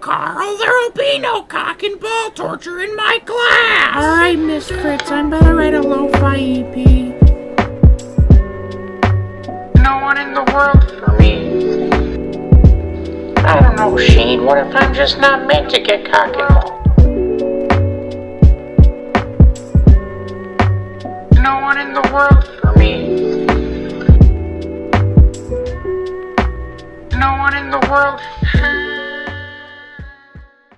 Carl. There'll be no cock and ball torture in my class. Alright, Miss Fritz, I'm better write a lo-fi EP. No one in the world for me. I don't know, Shane. What if I'm just not meant to get cock and ball? No one in the world for me. No one in the world